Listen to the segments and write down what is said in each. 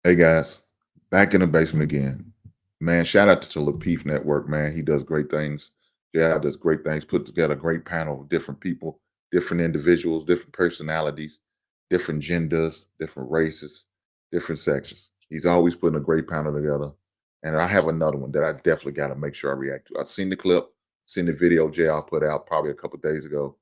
Hey guys, back in the basement again. Man, shout out to the Lapeef Network, man. He does great things. Yeah, does great things, put together a great panel of different people, different individuals, different personalities, different genders, different races, different sexes. He's always putting a great panel together. And I have another one that I definitely got to make sure I react to. I've seen the clip, seen the video JR put out probably a couple of days ago.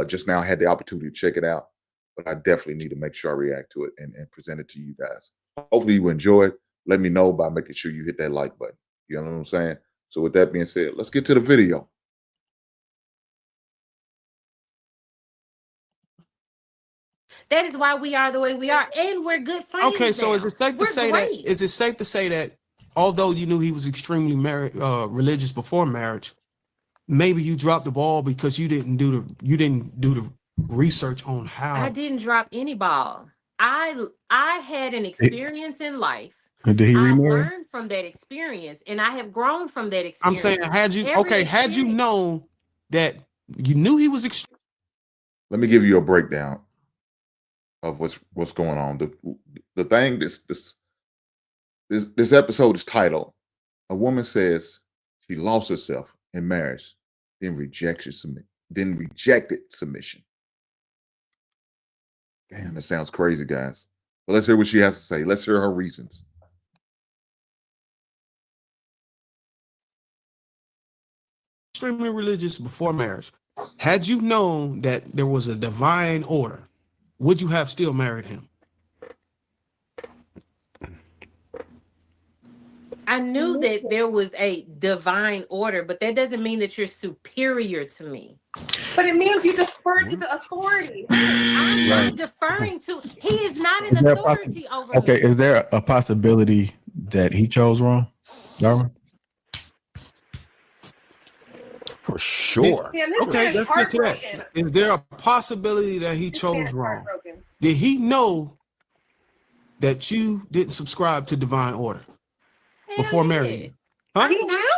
Just now I had the opportunity to check it out, but I definitely need to make sure I react to it and present it to you guys. Hopefully you enjoy it. Let me know by making sure you hit that like button. You know what I'm saying? So with that being said, let's get to the video. That is why we are the way we are, and we're good friends. Okay, so now. is it safe to We're say great. that? Is it safe to say that although you knew he was extremely religious before marriage, maybe you dropped the ball because you didn't do the research on how? I didn't drop any ball. I had an experience in life. And did he I remarry? learned from that experience, and I have grown from that experience. I'm saying, had you had you known that you knew he was extremely. Let me give you a breakdown of what's going on. The thing this episode is titled "A Woman Says She Lost Herself in Marriage, then rejected submission." Damn, that sounds crazy, guys. But let's hear what she has to say. Let's hear her reasons. Extremely religious before marriage. Had you known that there was a divine order, would you have still married him? I knew that there was a divine order, but that doesn't mean that you're superior to me. But it means you defer to the authority. I'm not deferring to. He is not an authority over me. Okay, is there a possibility that he chose wrong, Darwin? For sure. Man, this Okay, man's let's get to that. heartbroken. Is there a possibility that he This chose man's wrong? heartbroken. Did he know that you didn't subscribe to divine order before marrying you? Huh? He knew?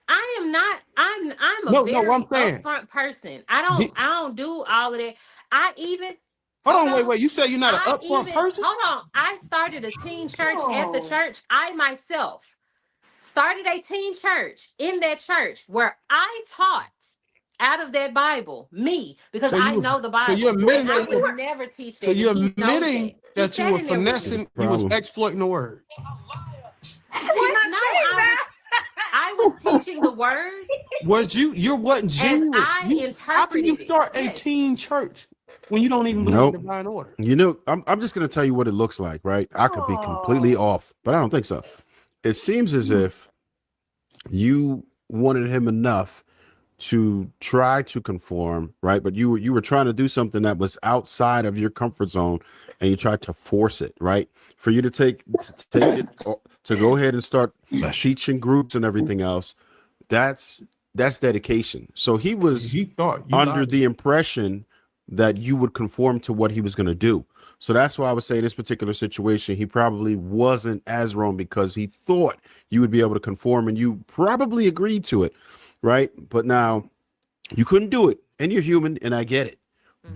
I am not. I'm a No, very I'm saying. upfront person. I don't do all of that. I even Hold on, wait. You say you're not an upfront person? Hold on. I started a teen church at the church. I myself started a teen church in that church where I taught out of that Bible, because I know the Bible. So you're admitting I that would never teach that. So you're He knows admitting that you were finessing, you was exploiting the word. She's not saying that. I was teaching the word. Was you wasn't genuine? How can you start a teen church when you don't even believe in divine order? You know, I'm just gonna tell you what it looks like, right? I could be completely off, but I don't think so. It seems as if you wanted him enough to try to conform, right? But you were trying to do something that was outside of your comfort zone, and you tried to force it, right? For you to take it to go ahead and start teaching groups and everything else, that's dedication. So he thought under the impression that you would conform to what he was going to do. So that's why I would say in this particular situation, he probably wasn't as wrong because he thought you would be able to conform, and you probably agreed to it, right? But now you couldn't do it, and you're human, and I get it.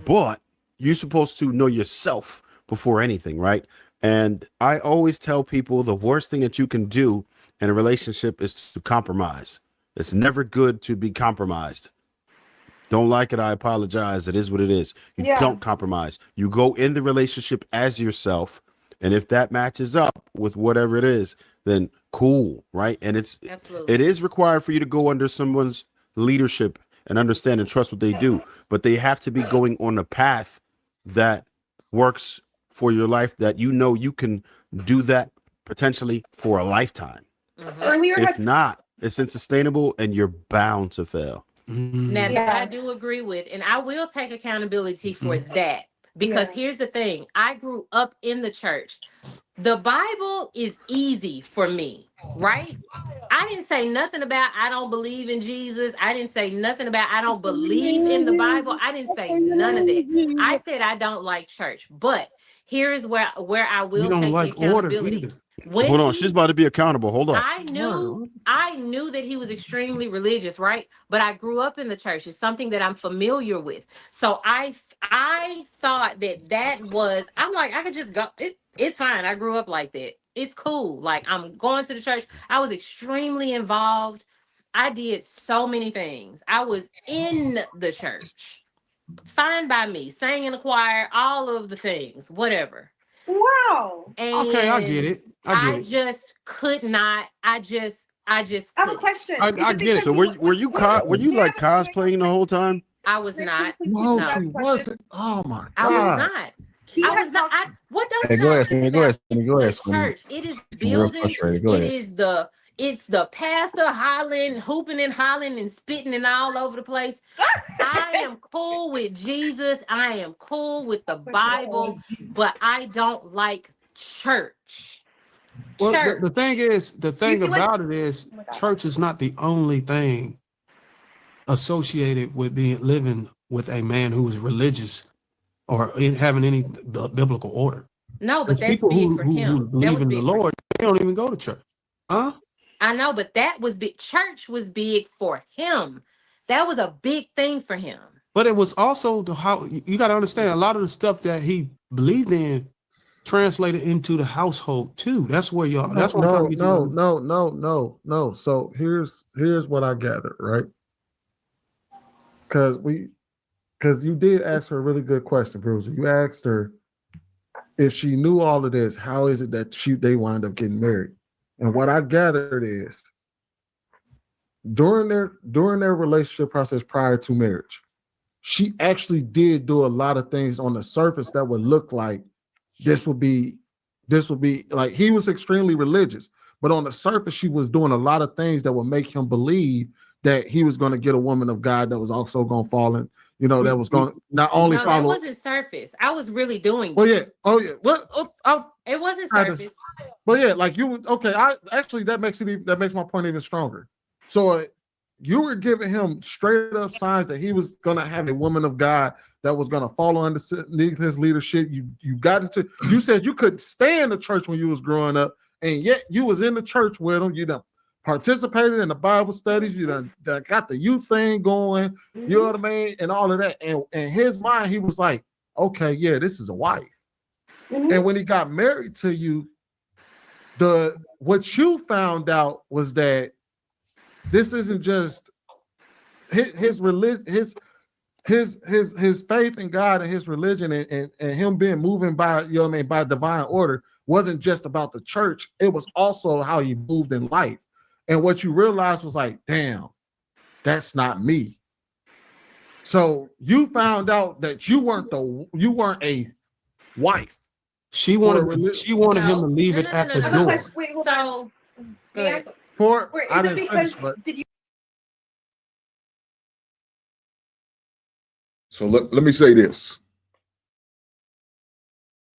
But you're supposed to know yourself before anything, right? And I always tell people the worst thing that you can do in a relationship is to compromise. It's never good to be compromised. Don't like it, I apologize. It is what it is. You don't compromise. You go in the relationship as yourself, and if that matches up with whatever it is, then cool, right? And it is required for you to go under someone's leadership and understand and trust what they do, but they have to be going on a path that works for your life, that you know you can do that potentially for a lifetime. If not, it's unsustainable and you're bound to fail. Now that I do agree with, and I will take accountability for that, because here's the thing. I grew up in the church. The Bible is easy for me, right? I didn't say nothing about I don't believe in Jesus. I didn't say nothing about I don't believe in the Bible. I didn't say none of that. I said I don't like church. But here's where I will take the accountability. Hold on, she's about to be accountable. Hold on. I knew that he was extremely religious, right? But I grew up in the church. It's something that I'm familiar with. So I thought that was, I'm like, I could just go. It's fine. I grew up like that. It's cool. Like, I'm going to the church. I was extremely involved. I did so many things. I was in the church. Fine by me. Sang in the choir, all of the things, whatever. Wow. Okay, I get And it. I get it. just could not. I just I have a couldn't. question. I Is get it. because So he were was- you wait, were you may I like ask- cosplaying the whole time? I was Can not. you please No, ask she a question? wasn't. Oh my I was God. not. He I had was not. talked. What don't Hey, go y'all ahead, Sweeney. Go ahead, understand? Sweeney. Go ahead, It's the Sweeney. church. It is Seem real building. frustrated. Go It ahead. is the pastor hollering, hooping and hollering and spitting and all over the place. I am cool with Jesus. I am cool with the Bible, but I don't like church. Well, Church. the thing is, the thing see, like- about it is, Oh my God. church is not the only thing associated with being living with a man who is religious or having any biblical order. No, but There's that's people big who for who him. That believe was in the big for him. Lord, they don't even go to church. Huh? I know, but that was big. Church was big for him. That was a big thing for him. But it was also the how you got to understand a lot of the stuff that he believed in translated into the household too. That's where y'all. That's what I'm trying to get you to understand. No. So here's what I gathered, right? Because you did ask her a really good question, Bruiser. You asked her if she knew all of this, how is it that they wind up getting married? And what I gathered is during their relationship process prior to marriage, she actually did do a lot of things on the surface that would look like this would be like he was extremely religious, but on the surface she was doing a lot of things that would make him believe that he was going to get a woman of God that was also going to fall in, that was going to not only No, that follow. wasn't surface. I was really doing Well, it. yeah. Oh, yeah. Well, It wasn't Kind of. surface. but yeah, like you would. Okay, I actually that makes my point even stronger. So you were giving him straight up signs that he was going to have a woman of God that was going to follow underneath his leadership. You said you couldn't stay in the church when you was growing up, and yet you was in the church with him. You done participated in the Bible studies. You done got the youth thing going. You know what I mean, and all of that. And in his mind, he was like, okay, yeah, this is a wife. And when he got married to you, what you found out was that this isn't just his religion, his faith in God and his religion and him being moving by, by divine order wasn't just about the church. It was also how he moved in life. And what you realized was like, damn, that's not me. So you found out that you weren't a wife. She wanted him to leave it at the I have a door. question. Wait, hold on. So, go May I ahead. ask- For Wait, I is it didn't because finish, but did you? So let me say this.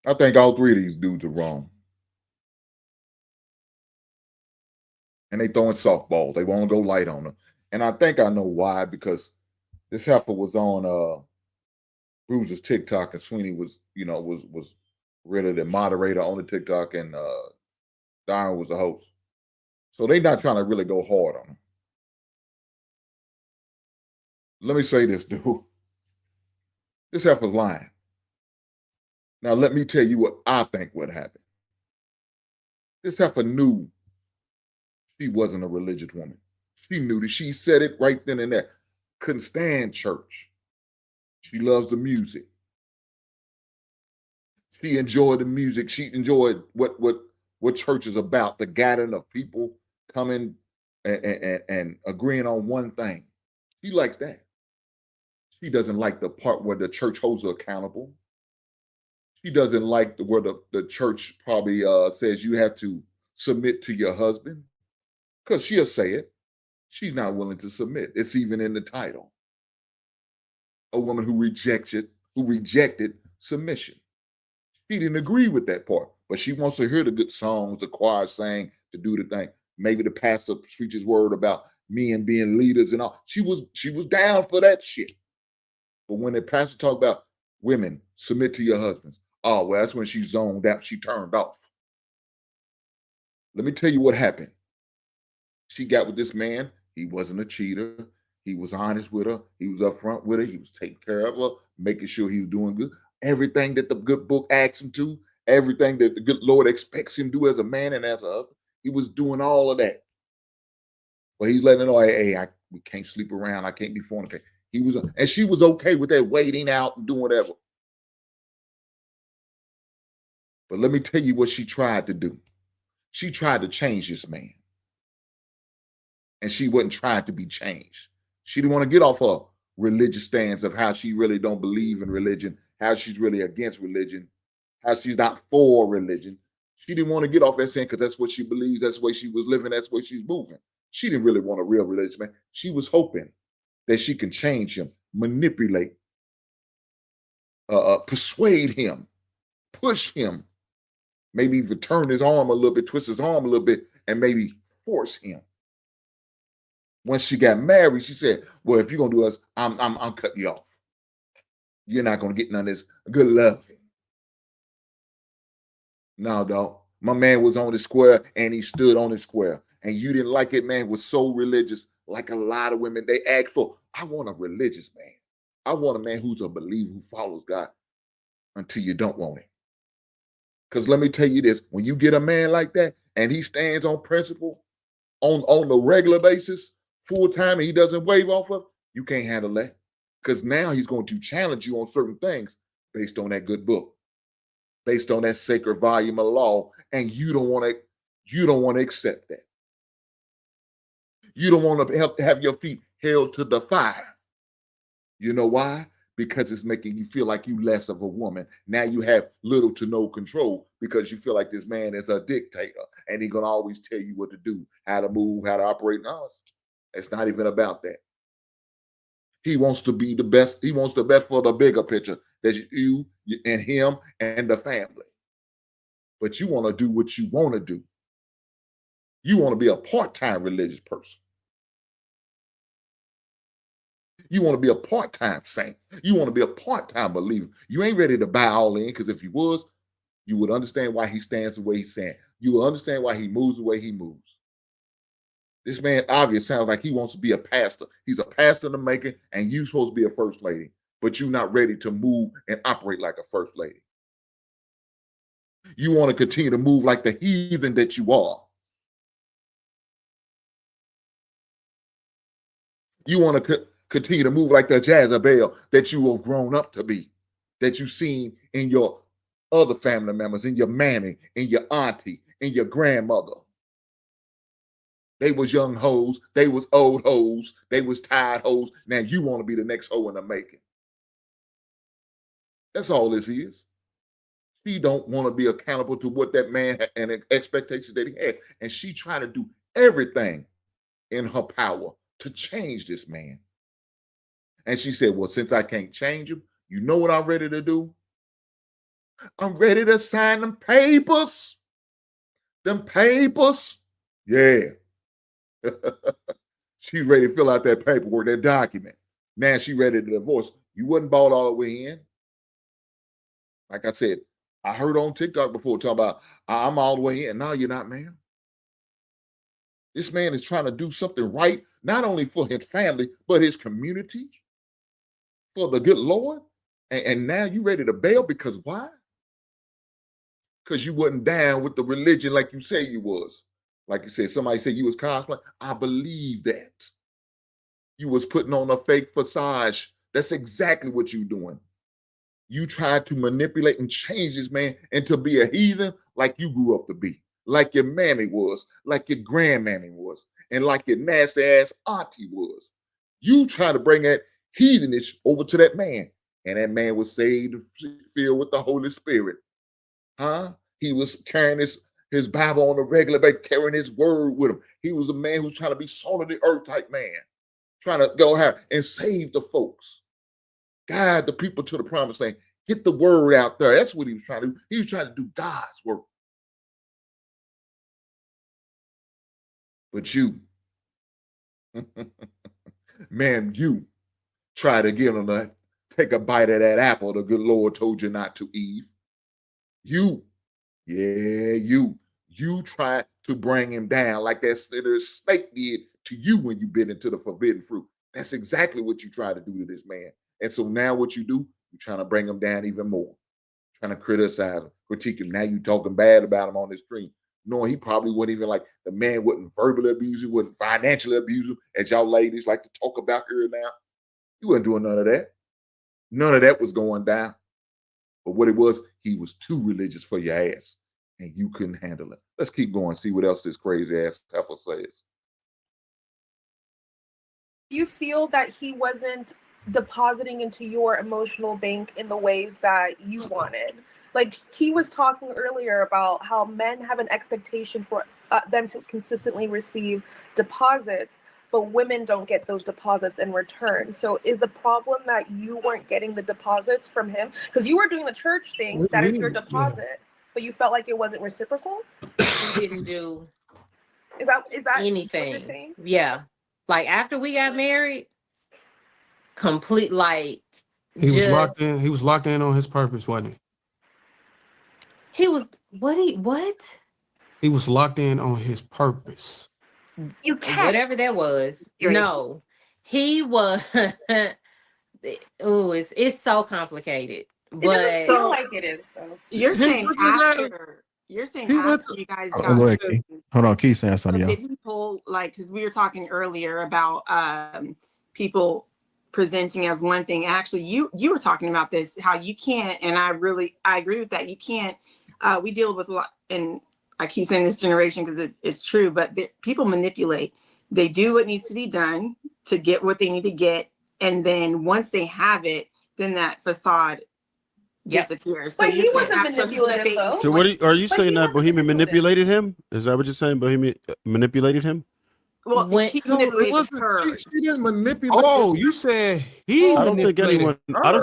I think all three of these dudes are wrong. And they throwing softballs. They want to go light on them. And I think I know why, because this heifer was on Bruiser's TikTok and Sweeney was really the moderator on the TikTok and Darren was the host. So they not trying to really go hard on him. Let me say this, dude. This heifer's lying. Now let me tell you what I think would happen. This heifer knew she wasn't a religious woman. She knew that. She said it right then and there. Couldn't stand church. She loves the music. She enjoyed the music. She enjoyed what church is about, the gathering of people coming and agreeing on one thing. She likes that. She doesn't like the part where the church holds her accountable. She doesn't like where the church probably says you have to submit to your husband, because she'll say it. She's not willing to submit. It's even in the title. A woman who rejected submission. She didn't agree with that part, but she wants to hear the good songs, the choir sang, to do the thing. Maybe the pastor preaches word about men being leaders and all. She was down for that shit. But when the pastor talked about women, submit to your husbands, oh, well, that's when she zoned out. She turned off. Let me tell you what happened. She got with this man. He wasn't a cheater. He was honest with her. He was upfront with her. He was taking care of her, making sure he was doing good. Everything that the good book asked him to, everything that the good Lord expects him to do as a man and as a husband. He was doing all of that. But he's letting her know, hey, we can't sleep around. I can't be fornicating. He was, and she was okay with that, waiting out and doing whatever. But let me tell you what she tried to do. She tried to change this man. And she wasn't trying to be changed. She didn't want to get off her religious stance of how she really don't believe in religion, how she's really against religion, how she's not for religion. She didn't want to get off that saying because that's what she believes, that's the way she was living, that's the way she's moving. She didn't really want a real religious man. She was hoping that she can change him, manipulate, persuade him, push him, maybe even turn his arm a little bit, twist his arm a little bit, and maybe force him. When she got married, she said, well, if you're gonna do us, I'm cutting you off. You're not gonna get none of this good love. No, dog. My man was on the square and he stood on the square. And you didn't like it, man, was so religious, like a lot of women. They ask for, I want a religious man. I want a man who's a believer, who follows God until you don't want him. Because let me tell you this, when you get a man like that and he stands on principle on a regular basis, full time, and he doesn't wave off of, you can't handle that. Because now he's going to challenge you on certain things based on that good book, based on that sacred volume of law, and you don't want to accept that. You don't want to have your feet held to the fire. You know why? Because it's making you feel like you less of a woman. Now you have little to no control because you feel like this man is a dictator and he's going to always tell you what to do, how to move, how to operate. No, it's not even about that. He wants to be the best. He wants the best for the bigger picture. That's you and him and the family. But you want to do what you want to do. You want to be a part-time religious person. You want to be a part-time saint. You want to be a part-time believer. You ain't ready to buy all in, because if you was, you would understand why he stands the way he's saying. You will understand why he moves the way he moves. This man obviously sounds like he wants to be a pastor. He's a pastor in the making, and you supposed to be a first lady, but you're not ready to move and operate like a first lady. You want to continue to move like the heathen that you are. You want to continue to move like the Jezebel that you have grown up to be, that you've seen in your other family members, in your mammy, in your auntie, in your grandmother. They was young hoes, they was old hoes, they was tired hoes. Now you want to be the next hoe in the making. That's all this is. She don't want to be accountable to what that man had and expectations that he had. And she trying to do everything in her power to change this man. And she said, well, since I can't change him, you know what I'm ready to do? I'm ready to sign them papers. Them papers. Yeah. She's ready to fill out that paperwork, that document. Now she ready to divorce. You wasn't bought all the way in. Like I said, I heard on TikTok before talking about, I'm all the way in. No, you're not, ma'am. This man is trying to do something right, not only for his family, but his community, for the good Lord. And now you ready to bail because why? Because you wasn't down with the religion like you say you was. Like you said, somebody said you was cosplay. I believe that. You was putting on a fake facade. That's exactly what you doing. You tried to manipulate and change this man into be a heathen like you grew up to be, like your mammy was, like your grandmammy was, and like your nasty ass auntie was. You try to bring that heathenish over to that man, and that man was saved, filled with the Holy Spirit. Huh? He was carrying his Bible on a regular basis, carrying his word with him. He was a man who's trying to be salt of the earth type man, trying to go out and save the folks, guide the people to the promised land, get the word out there. That's what he was trying to do. He was trying to do God's work. But you, man, you try to get him to take a bite of that apple the good Lord told you not to, Eve. You, yeah, you try to bring him down like that snake did to you when you bit into the forbidden fruit. That's exactly what you try to do to this man. And so now what you do, you're trying to bring him down even more. trying to criticize him, critique him. Now you talking bad about him on the stream, knowing he probably wouldn't even like the man wouldn't verbally abuse you, wouldn't financially abuse you, as y'all ladies like to talk about here now. You wasn't doing none of that. None of that was going down. But what it was, he was too religious for your ass, and you couldn't handle it. Let's keep going, see what else this crazy ass heifer says. You feel that he wasn't depositing into your emotional bank in the ways that you wanted. Like he was talking earlier about how men have an expectation for them to consistently receive deposits, but women don't get those deposits in return. So is the problem that you weren't getting the deposits from him? Because you were doing the church thing, that is your deposit, but you felt like it wasn't reciprocal? He didn't do Is that anything. what you're saying? Yeah. Like after we got married, complete like He was locked in. He was locked in on his purpose, wasn't he? He was what? He was locked in on his purpose. You can't. Whatever that was. No. He was oh, it's so complicated. It But doesn't feel like it is though. You're saying after you guys got go ahead, Key. Hold on, Key saying something, y'all. did people like, because we were talking earlier about people presenting as one thing. Actually, you were talking about this, how you can't, and I agree with that. You can't, we deal with a lot, and I keep saying this generation because it's true, but people manipulate. They do what needs to be done to get what they need to get, and then once they have it, then that facade disappears. But so he wasn't manipulative though. So are you saying that Bohemian manipulated him? Is that what you're saying? Bohemian manipulated him? Well, he manipulated her. She didn't manipulate. Oh, you said he I don't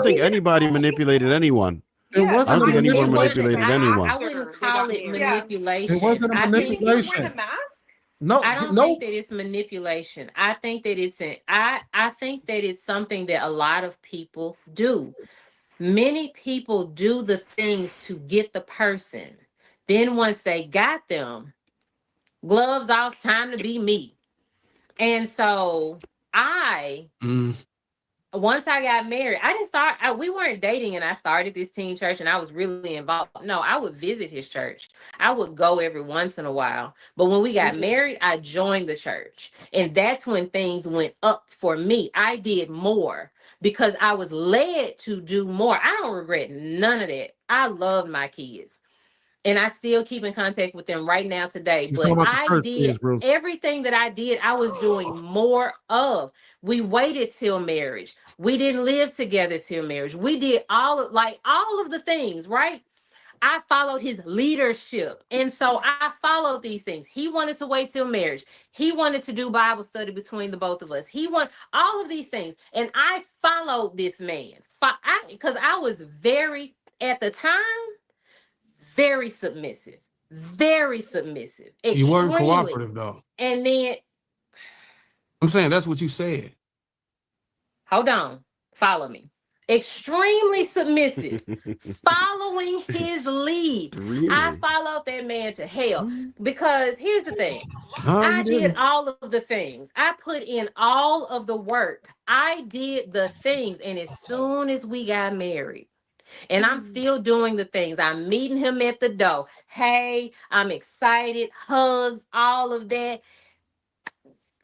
think anybody manipulated anyone. It wasn't. I don't think anyone wasn't- manipulated anyone. I wouldn't call it manipulation. It wasn't a I think manipulation. Wearing a mask? No, I don't think that it's manipulation. I think that I think that it's something that a lot of people do. Many people do the things to get the person. Then once they got them, gloves off, time to be me. And so once I got married, I didn't start, we weren't dating and I started this teen church and I was really involved. No, I would visit his church. I would go every once in a while. But when we got married, I joined the church. And that's when things went up for me. I did more because I was led to do more. I don't regret none of that. I love my kids. And I still keep in contact with them right now today. But I did everything that I did, I was doing more of. We waited till marriage. We didn't live together till marriage. We did all of the things, right? I followed his leadership. And so I followed these things. He wanted to wait till marriage. He wanted to do Bible study between the both of us. He wanted all of these things. And I followed this man because I was at the time, very submissive. You weren't cooperative though. And then I'm saying that's what you said. Hold on. Follow me. Extremely submissive. Following his lead. Really? I followed that man to hell. Because here's the thing. I did all of the things. I put in all of the work. I did the things. And as soon as we got married, and I'm still doing the things. I'm meeting him at the door. Hey, I'm excited. Hugs, all of that.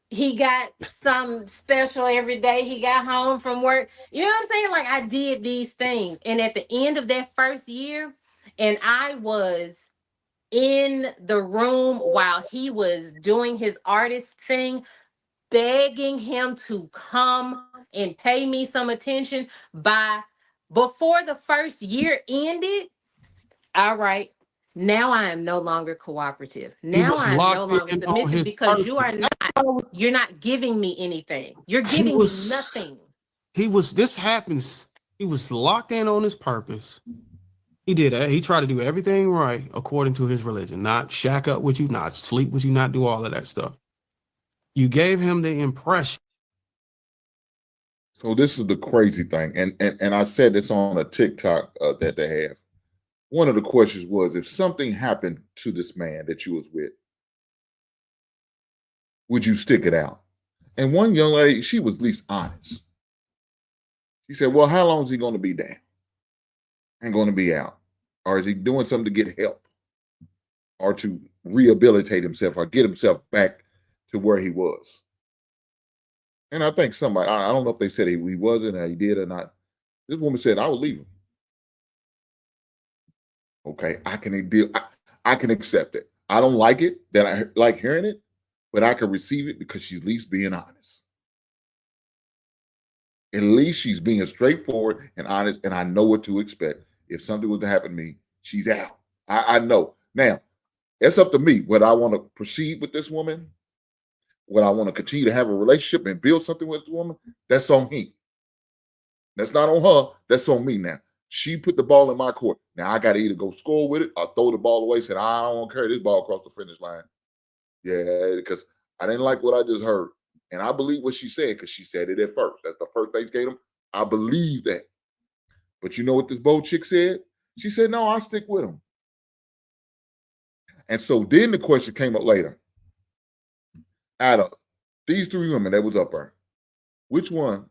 He got something special every day. He got home from work. You know what I'm saying? Like I did these things. And at the end of that first year, and I was in the room while he was doing his artist thing, begging him to come and pay me some attention before the first year ended. All right. Now I am no longer cooperative. Now I am no longer submissive because you're not giving me anything. You're giving me nothing. He was locked in on his purpose. He did that. He tried to do everything right according to his religion, not shack up with you, not sleep with you, not do all of that stuff. You gave him the impression. So this is the crazy thing. And I said this on a TikTok that they have. One of the questions was, if something happened to this man that you was with, would you stick it out? And one young lady, she was at least honest. She said, well, how long is he going to be down and going to be out? Or is he doing something to get help or to rehabilitate himself or get himself back to where he was? And I think somebody, I don't know if they said he wasn't or he did or not. This woman said, I will leave him. Okay, I can deal. I can accept it. I don't like it that I like hearing it, but I can receive it because she's at least being honest. At least she's being straightforward and honest, and I know what to expect. If something was to happen to me, she's out. I know. Now, it's up to me whether I want to proceed with this woman, whether I want to continue to have a relationship and build something with this woman. That's on me. That's not on her. That's on me now. She put the ball in my court. Now I got to either go score with it or throw the ball away. Said I don't want to carry this ball across the finish line. Yeah, because I didn't like what I just heard, and I believe what she said because she said it at first. That's the first thing she gave him. I believe that. But you know what this bold chick said? She said, "No, I'll stick with him." And so then the question came up later. Out of these three women that was up there, which one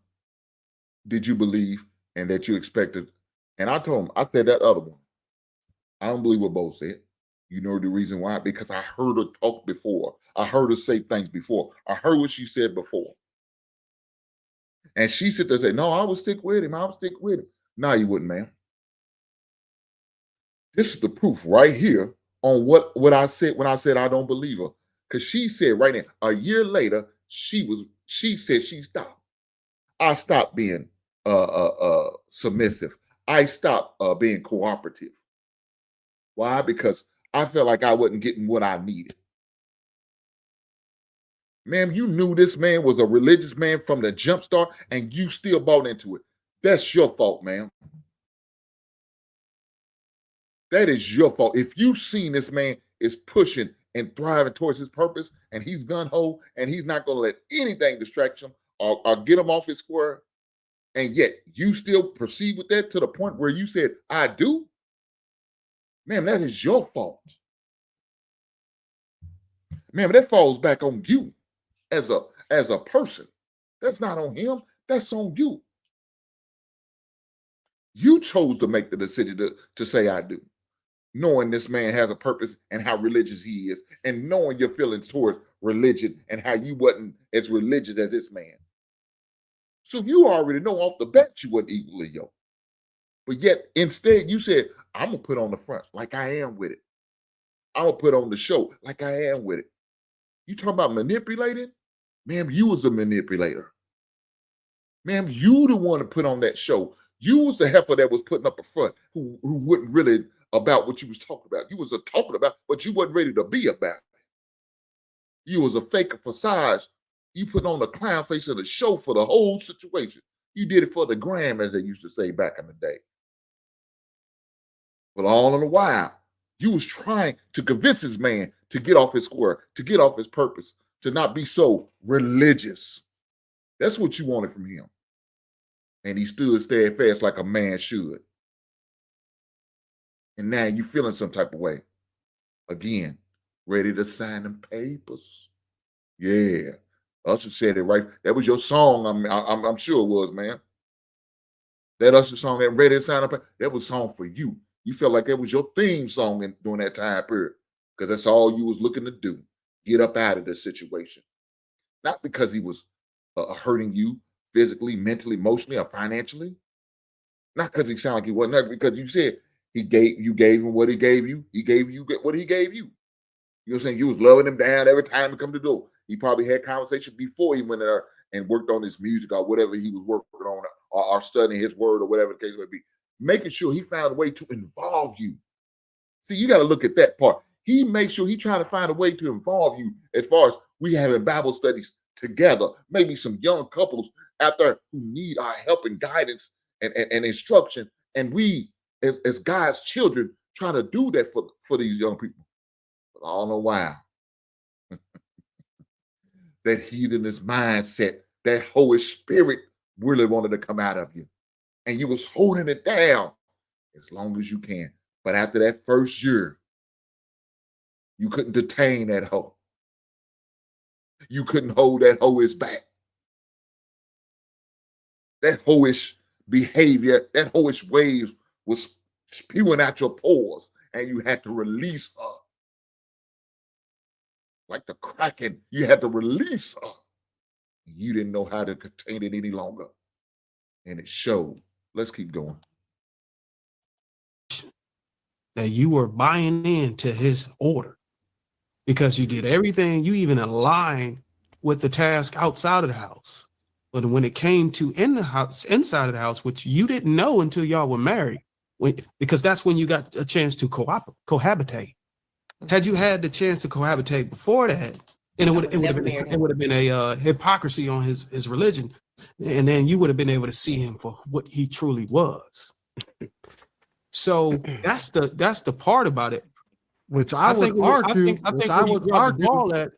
did you believe and that you expected? And I told him, I said that other one. I don't believe what Bo said. You know the reason why? Because I heard her talk before. I heard her say things before. I heard what she said before. And she said there and say, no, I would stick with him. I would stick with him. No, you wouldn't, ma'am. This is the proof right here on what I said when I said I don't believe her. Because she said right now, a year later, she said she stopped. I stopped being submissive. I stopped being cooperative. Why? Because I felt like I wasn't getting what I needed. Ma'am, you knew this man was a religious man from the jump start and you still bought into it. That's your fault, ma'am. That is your fault. If you've seen this man is pushing and thriving towards his purpose and he's gun-ho and he's not going to let anything distract him or get him off his square, and yet you still proceed with that to the point where you said, I do, ma'am, that is your fault. Ma'am, that falls back on you as a person. That's not on him. That's on you. You chose to make the decision to say I do, knowing this man has a purpose and how religious he is, and knowing your feelings towards religion and how you wasn't as religious as this man. So you already know off the bat you wasn't equally yoked. But yet instead you said, I'm gonna put on the front like I am with it. I'm gonna put on the show like I am with it. You talking about manipulating? Ma'am, you was a manipulator. Ma'am, you the one to put on that show. You was the heifer that was putting up a front who wasn't really about what you was talking about. You was talking about, but you wasn't ready to be about it. You was a fake facade. You put on the clown face of the show for the whole situation. You did it for the gram, as they used to say back in the day. But all in a while, you was trying to convince this man to get off his square, to get off his purpose, to not be so religious. That's what you wanted from him. And he stood steadfast like a man should. And now you feeling some type of way. Again, ready to sign them papers. Yeah. Usher said it right. That was your song. I'm sure it was, man. That Usher song, that ready to sign up, that was a song for you. You felt like that was your theme song during that time period. Because that's all you was looking to do. Get up out of this situation. Not because he was hurting you physically, mentally, emotionally, or financially. Not because he sounded like he wasn't there, because you said you gave him what he gave you. He gave you what he gave you. You know what I'm saying? You was loving him down every time he come to the door. He probably had conversation before he went there and worked on his music or whatever he was working on or studying his word or whatever the case may be. Making sure he found a way to involve you. See, you got to look at that part. He makes sure he trying to find a way to involve you as far as we having Bible studies together. Maybe some young couples out there who need our help and guidance and instruction. And we, as God's children, trying to do that for these young people. But all the while, that heathenist mindset, that Holy Spirit really wanted to come out of you. And you was holding it down as long as you can. But after that first year, you couldn't detain that hoe. You couldn't hold that hoish back. That hoish behavior, that hoish ways was spewing out your pores, and you had to release her. Like the Kraken, you had to release her. You didn't know how to contain it any longer. And it showed. Let's keep going. That you were buying into his order because you did everything, you even aligned with the task outside of the house. But when it came to in the house, inside of the house, which you didn't know until y'all were married, because that's when you got a chance to cohabitate. Had you had the chance to cohabitate before that, and it would have been a hypocrisy on his religion, and then you would have been able to see him for what he truly was. So that's the part about it. Which I would argue. I think where you dropped the ball at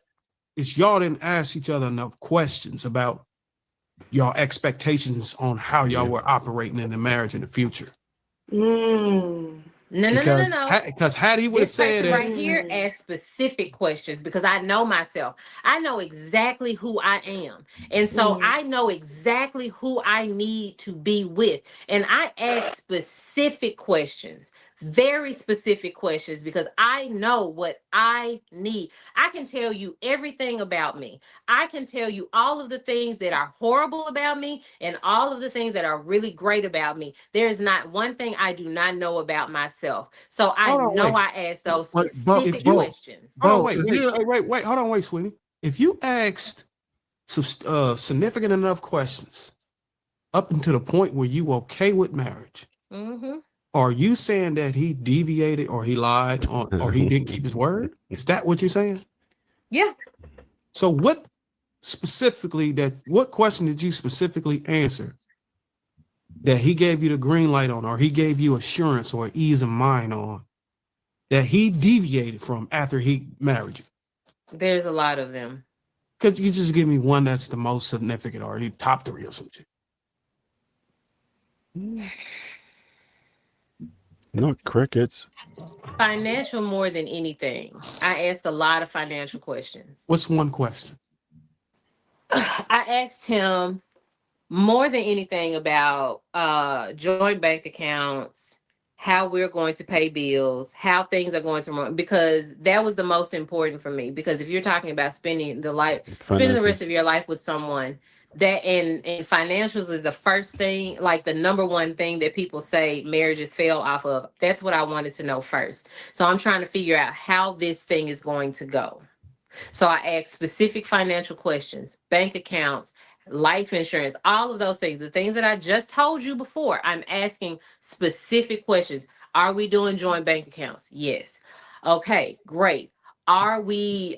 is y'all didn't ask each other enough questions about y'all expectations on how y'all were operating in the marriage in the future. No. Because had he would have said that right here, ask specific questions because I know myself. I know exactly who I am. And so I know exactly who I need to be with. And I ask specific questions, very specific questions, because I know what I need. I can tell you everything about me. I can tell you all of the things that are horrible about me and all of the things that are really great about me. There is not one thing I do not know about myself. So I I ask those specific questions. Hold on, wait, Sweeney. If you asked some significant enough questions up until the point where you okay with marriage, are you saying that he deviated or he lied or he didn't keep his word? Is that what you're saying? Yeah. So what question did you specifically answer that he gave you the green light on, or he gave you assurance or ease of mind on, that he deviated from after he married you? There's a lot of them. Could you just give me one that's the most significant, or the top 3 or some shit? Not crickets. Financial more than anything. I ask a lot of financial questions. What's one question? I asked him more than anything about joint bank accounts, how we're going to pay bills, how things are going to run, because that was the most important for me. Because if you're talking about spending the rest of your life with someone, that and financials is the first thing, like the number one thing that people say marriages fail off of. That's what I wanted to know first. So I'm trying to figure out how this thing is going to go. So I asked specific financial questions, bank accounts, life insurance, all of those things, the things that I just told you before. I'm asking specific questions. Are we doing joint bank accounts? Yes. Okay, great. Are we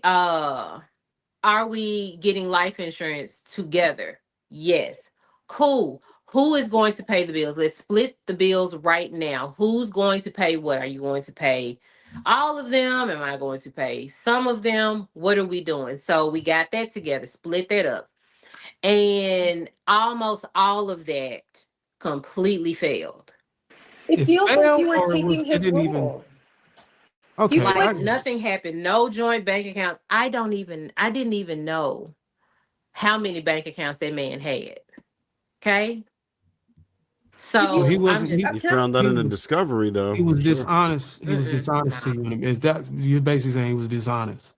getting life insurance together? Yes. Cool. Who is going to pay the bills? Let's split the bills right now. Who's going to pay what? Are you going to pay all of them? Am I going to pay some of them? What are we doing? So we got that together, split that up. And almost all of that completely failed. It feels like you were taking his role. Okay. Like nothing happened. No joint bank accounts. I didn't even know how many bank accounts that man had. Okay. So he wasn't. You found that in the discovery, though. He was dishonest. He was dishonest to you. Is that you're basically saying he was dishonest?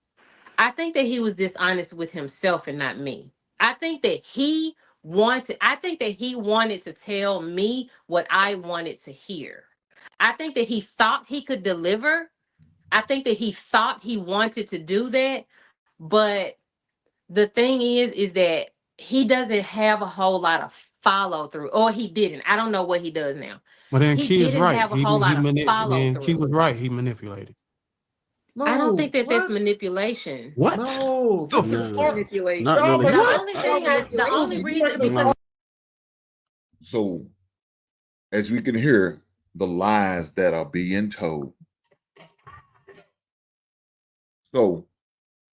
I think that he was dishonest with himself and not me. I think that he wanted to tell me what I wanted to hear. I think that he thought he could deliver. I think that he thought he wanted to do that. But the thing is that he doesn't have a whole lot of follow through, or he didn't. I don't know what he does now. But then Key is right. Have a whole lot of follow through. Key was right. He manipulated. No, I don't think that that's manipulation. What? No, manipulation. Not really. The only reason because. So, as we can hear, the lies that are being told. So,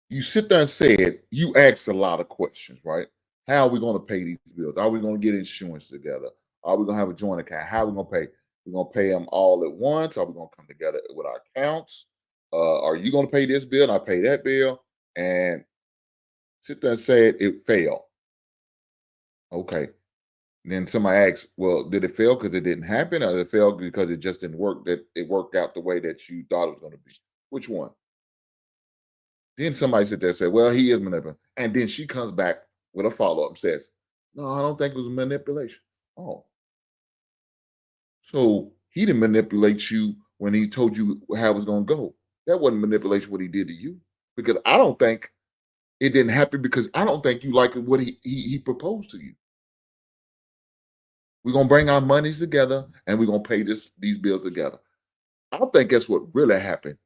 you sit there and said, you asked a lot of questions, right? How are we going to pay these bills? Are we going to get insurance together? Are we going to have a joint account? How are we going to pay? We're going to pay them all at once? Are we going to come together with our accounts? Are you going to pay this bill and I pay that bill? And sit there and say it failed. Okay. And then somebody asks, well, did it fail because it didn't happen, or did it fail because it just didn't work, that it worked out the way that you thought it was going to be? Which one? Then somebody sit there and say, well, he is manipulating. And then she comes back with a follow-up and says, no, I don't think it was manipulation. Oh. So he didn't manipulate you when he told you how it was going to go. That wasn't manipulation what he did to you. Because I don't think it didn't happen because I don't think you liked what he proposed to you. We're going to bring our monies together and we're going to pay these bills together. I don't think that's what really happened.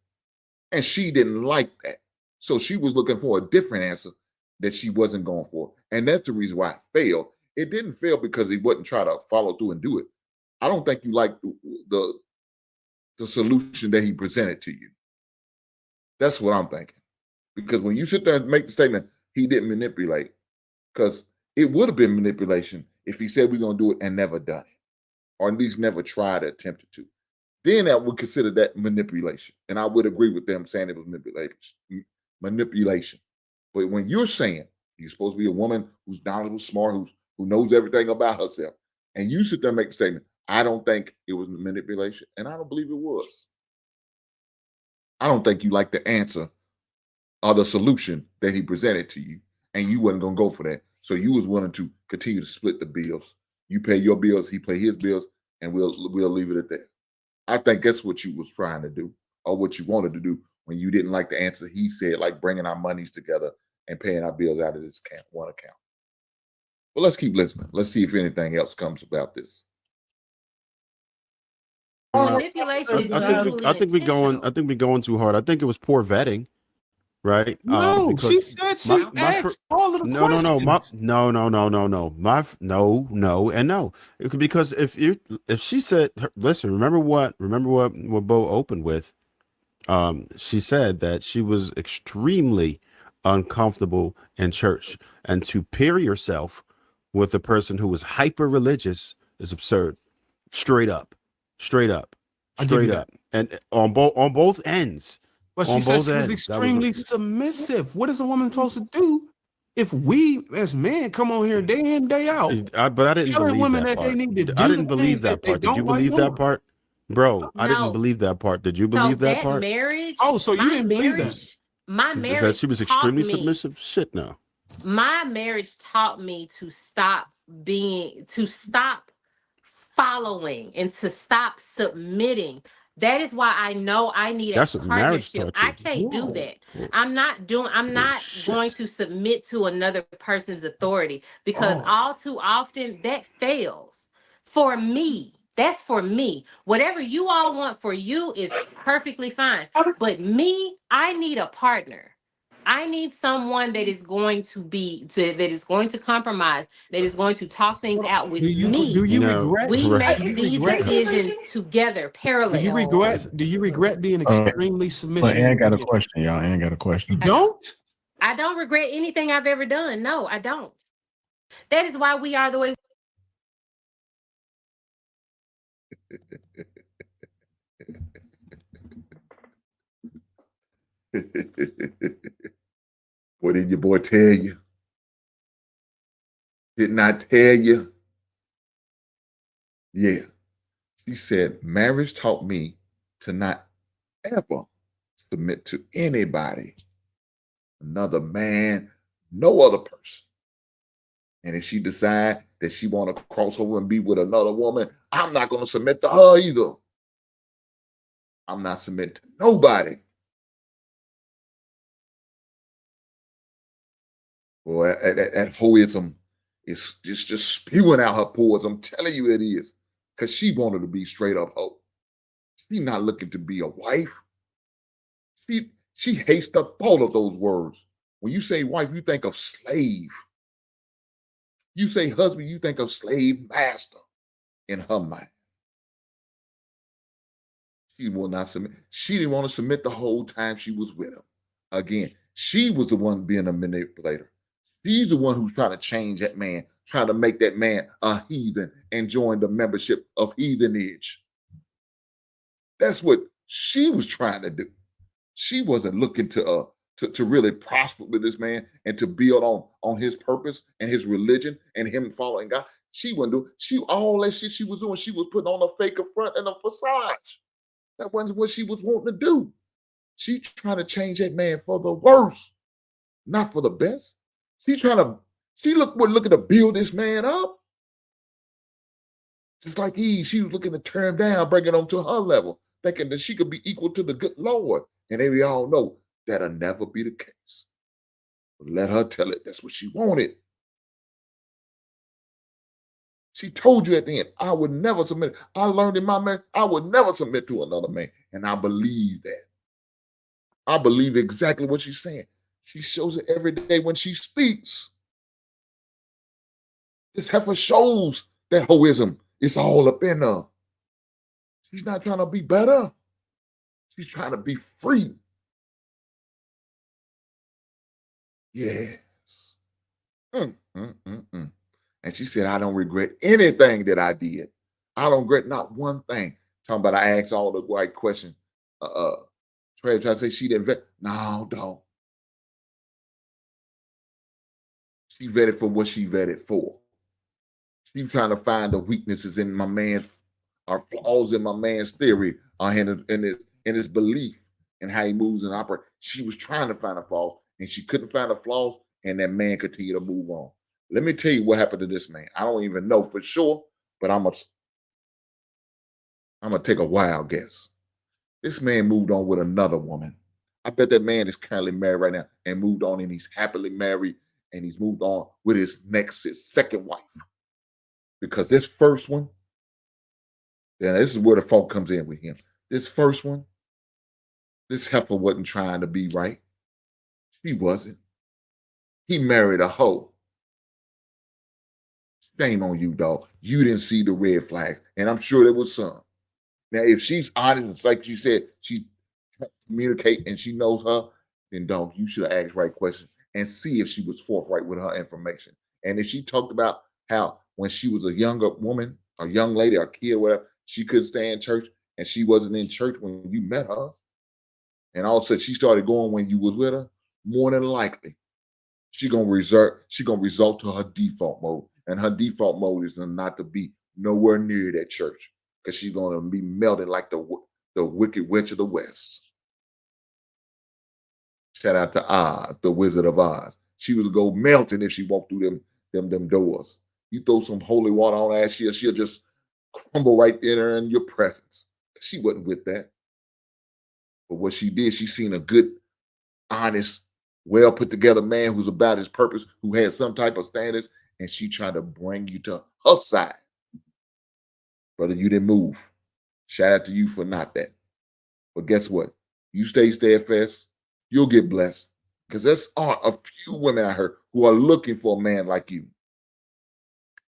And she didn't like that. So she was looking for a different answer that she wasn't going for. And that's the reason why it failed. It didn't fail because he wasn't trying to follow through and do it. I don't think you like the solution that he presented to you. That's what I'm thinking. Because when you sit there and make the statement, he didn't manipulate, because it would have been manipulation if he said we're going to do it and never done it, or at least never tried to attempt to. Then I would consider that manipulation. And I would agree with them saying it was manipulation. But when you're saying you're supposed to be a woman who's knowledgeable, smart, who knows everything about herself, and you sit there and make the statement, I don't think it was manipulation, and I don't believe it was. I don't think you like the answer or the solution that he presented to you, and you wasn't going to go for that. So you was willing to continue to split the bills. You pay your bills, he pay his bills, and we'll leave it at that. I think that's what you was trying to do, or what you wanted to do when you didn't like the answer he said, like bringing our monies together and paying our bills out of this one account. But let's keep listening. Let's see if anything else comes about this. Manipulation is usually intentional. I think we're going too hard. I think it was poor vetting, right? No, Because she said she asked all of the questions. No. Because if she said, listen, remember what Bo opened with? She said that she was extremely uncomfortable in church, and to pair yourself with a person who was hyper religious is absurd. Straight up. And on both ends. But she said she was extremely submissive. What is a woman supposed to do if we as men come on here day in, day out? But I didn't believe women that part. they need to do I didn't believe that part. Did you believe that part? Bro, I didn't believe that part. Did you believe that part? Marriage. Oh, so you didn't believe that? My marriage. She was extremely submissive. Shit, no. My marriage taught me to stop following and to stop submitting. That is why I know I need a partnership. I can't do that. I'm not going to submit to another person's authority, because all too often that fails. For me, that's for me. Whatever you all want for you is perfectly fine. But me, I need a partner. I need someone that is going to compromise, that is going to talk things out with me. Do you regret? We make these decisions together, parallel. Do you regret being extremely submissive? Ann got a question, y'all. Ann got a question. You don't? I don't regret anything I've ever done. No, I don't. That is why we are the way. What did your boy tell you? Did not tell you? Yeah. She said, marriage taught me to not ever submit to anybody, another man, no other person. And if she decide that she want to cross over and be with another woman, I'm not going to submit to her either. I'm not submitting to nobody. Boy, that hoism is just spewing out her pores. I'm telling you it is. Because she wanted to be straight up hoe. She's not looking to be a wife. She hates the thought of those words. When you say wife, you think of slave. You say husband, you think of slave master in her mind. She will not submit. She didn't want to submit the whole time she was with him. Again, she was the one being a manipulator. She's the one who's trying to change that man, trying to make that man a heathen and join the membership of heathenage. That's what she was trying to do. She wasn't looking to really prosper with this man and to build on his purpose and his religion and him following God. She wasn't doing. She all that shit she was doing. She was putting on a fake front and a facade. That wasn't what she was wanting to do. She trying to change that man for the worse, not for the best. She trying to. She looking to build this man up. Just like Eve, she was looking to turn him down, bring it on to her level, thinking that she could be equal to the good Lord. And then we all know that'll never be the case. But let her tell it. That's what she wanted. She told you at the end, I would never submit. I learned in my man, I would never submit to another man. And I believe that. I believe exactly what she's saying. She shows it every day when she speaks. This heifer shows that hoism. It's all up in her. She's not trying to be better. She's trying to be free. Yes. And she said, I don't regret anything that I did. I don't regret not one thing. Talking about I asked all the right questions. Trey tried to say she didn't vet. No, don't. She vetted for what she vetted for. She's trying to find the weaknesses in my man's, or flaws in my man's theory, or in his belief and how he moves and operates. She was trying to find the flaws, and she couldn't find the flaws, and that man continued to move on. Let me tell you what happened to this man. I don't even know for sure, but I'm gonna take a wild guess. This man moved on with another woman. I bet that man is currently married right now and moved on, and he's happily married, and he's moved on with his second wife. Because this first one, yeah, this is where the fault comes in with him. This first one, this heifer wasn't trying to be right. She wasn't. He married a hoe. Shame on you, dog. You didn't see the red flags, and I'm sure there was some. Now, if she's honest, like she said, she communicate and she knows her, then dog, you should ask right questions and see if she was forthright with her information. And if she talked about how when she was a younger woman, a young lady, or kid, whatever, she couldn't stay in church, and she wasn't in church when you met her, and all of a sudden she started going when you was with her, more than likely, she gonna result to her default mode. And her default mode is not to be nowhere near that church, because she's gonna be melted like the wicked witch of the West. Shout out to Oz, the Wizard of Oz. She was go melting if she walked through them doors. You throw some holy water on her ass, she'll just crumble right there in your presence. She wasn't with that. But what she did, she seen a good, honest, well put together man who's about his purpose, who has some type of standards, and she tried to bring you to her side. Brother, you didn't move. Shout out to you for not that. But guess what? You stay steadfast, you'll get blessed. Because there's a few women I heard who are looking for a man like you.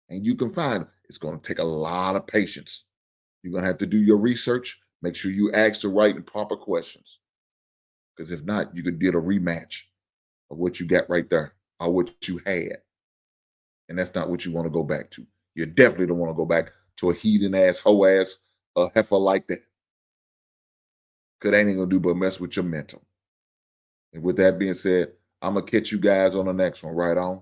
And you can find them. It's going to take a lot of patience. You're going to have to do your research. Make sure you ask the right and proper questions. Because if not, you could get a rematch of what you got right there, or what you had. And that's not what you want to go back to. You definitely don't want to go back to a heathen ass, hoe ass, a heifer like that. Because they ain't going to do but mess with your mental. And with that being said, I'm going to catch you guys on the next one. Right on.